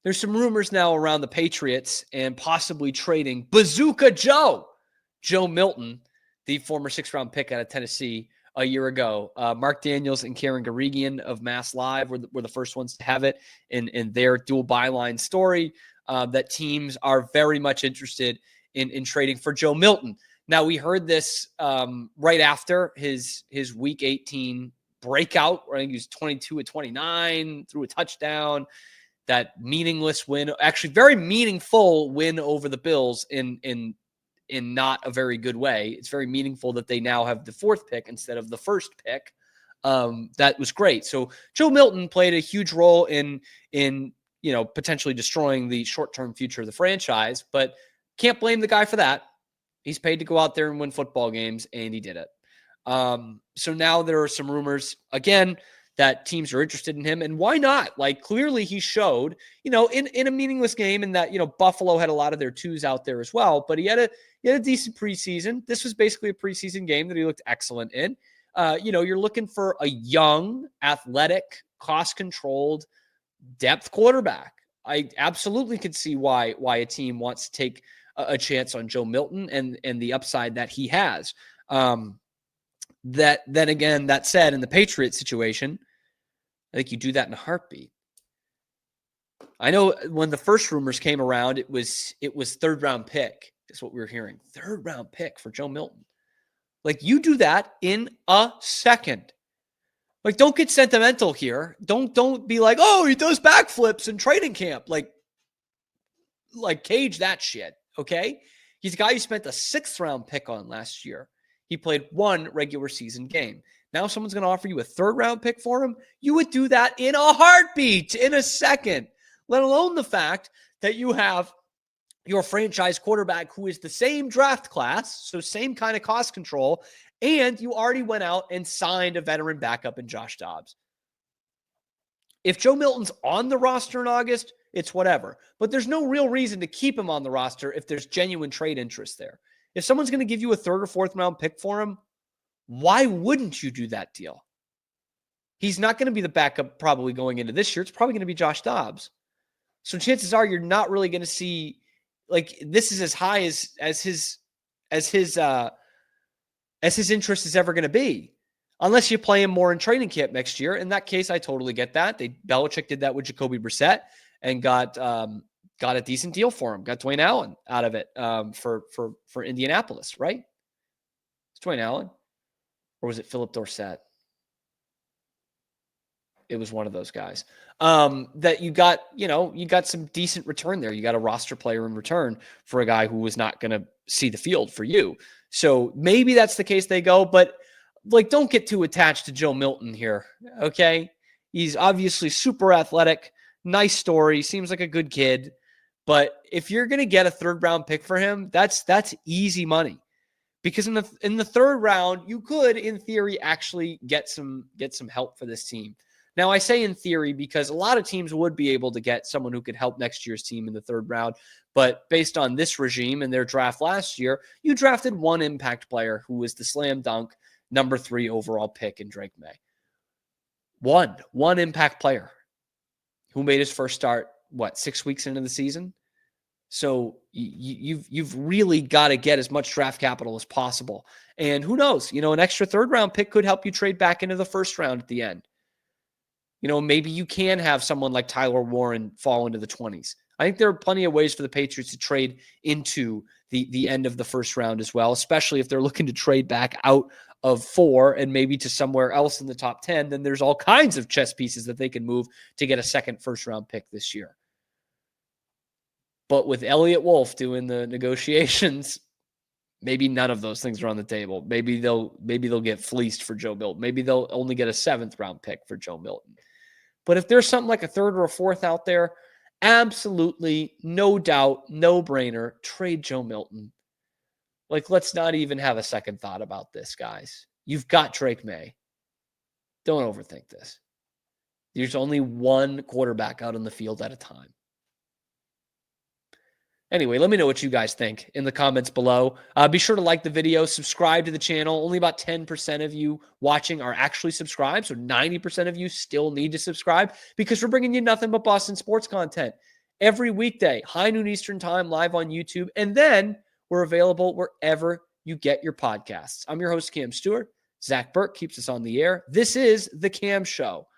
There's some rumors now around the Patriots and possibly trading Bazooka Joe Milton, the former 6th-round pick out of Tennessee a year ago. Mark Daniels and Karen Garigian of Mass Live were the first ones to have it in their dual byline story, that teams are very much interested in trading for Joe Milton. Now, we heard this right after his Week 18 breakout, where I think he was 22 of 29, threw a touchdown. That meaningless win, actually very meaningful win over the Bills in not a very good way. It's very meaningful that they now have the 4th pick instead of the 1st pick. That was great. So Joe Milton played a huge role in potentially destroying the short-term future of the franchise, but can't blame the guy for that. He's paid to go out there and win football games, and he did it. So now there are some rumors again that teams are interested in him, and why not? Like, clearly he showed, in a meaningless game, and that, Buffalo had a lot of their twos out there as well, but he had a decent preseason. This was basically a preseason game that he looked excellent in. You're looking for a young, athletic, cost-controlled, depth quarterback. I absolutely could see why a team wants to take a chance on Joe Milton and the upside that he has. That said, in the Patriots situation, I think you do that in a heartbeat. I know when the first rumors came around, it was 3rd-round pick. That's what we were hearing. 3rd-round pick for Joe Milton. Like, you do that in a second. Like, don't get sentimental here. Don't be like, oh, he does backflips in training camp. Like cage that shit, okay? He's a guy you spent a 6th-round pick on last year. He played 1 regular season game. Now someone's going to offer you a 3rd-round pick for him. You would do that in a heartbeat, in a second, let alone the fact that you have your franchise quarterback who is the same draft class, so same kind of cost control, and you already went out and signed a veteran backup in Josh Dobbs. If Joe Milton's on the roster in August, it's whatever. But there's no real reason to keep him on the roster if there's genuine trade interest there. If someone's going to give you a 3rd or 4th-round pick for him, why wouldn't you do that deal? He's not going to be the backup probably going into this year. It's probably going to be Josh Dobbs. So chances are you're not really going to see, like, this is as high as his interest is ever going to be, unless you play him more in training camp next year. In that case, I totally get that. Belichick did that with Jacoby Brissett and got a decent deal for him. Got Dwayne Allen out of it for Indianapolis, right? It's Dwayne Allen. Or was it Philip Dorsett? It was one of those guys that you got some decent return there. You got a roster player in return for a guy who was not going to see the field for you. So maybe that's the case they go, but like, don't get too attached to Joe Milton here. Okay. He's obviously super athletic, nice story. Seems like a good kid, but if you're going to get a 3rd-round pick for him, that's easy money. Because in the 3rd round, you could, in theory, actually get some help for this team. Now, I say in theory because a lot of teams would be able to get someone who could help next year's team in the 3rd round. But based on this regime and their draft last year, you drafted 1 impact player who was the slam dunk number 3 overall pick in Drake Maye. One impact player who made his first start, 6 weeks into the season? So you've really got to get as much draft capital as possible. And who knows, an extra 3rd-round pick could help you trade back into the 1st round at the end. Maybe you can have someone like Tyler Warren fall into the 20s. I think there are plenty of ways for the Patriots to trade into the end of the 1st round as well, especially if they're looking to trade back out of 4 and maybe to somewhere else in the top 10. Then there's all kinds of chess pieces that they can move to get a second 1st-round pick this year. But with Elliott Wolf doing the negotiations, maybe none of those things are on the table. Maybe they'll get fleeced for Joe Milton. Maybe they'll only get a 7th-round pick for Joe Milton. But if there's something like a 3rd or a 4th out there, absolutely, no doubt, no brainer, trade Joe Milton. Like, let's not even have a second thought about this, guys. You've got Drake Maye. Don't overthink this. There's only 1 quarterback out on the field at a time. Anyway, let me know what you guys think in the comments below. Be sure to like the video, subscribe to the channel. Only about 10% of you watching are actually subscribed, so 90% of you still need to subscribe because we're bringing you nothing but Boston sports content. every weekday, high noon Eastern time, live on YouTube. And then we're available wherever you get your podcasts. I'm your host, Cam Stewart. Zach Burke keeps us on the air. This is The Cam Show.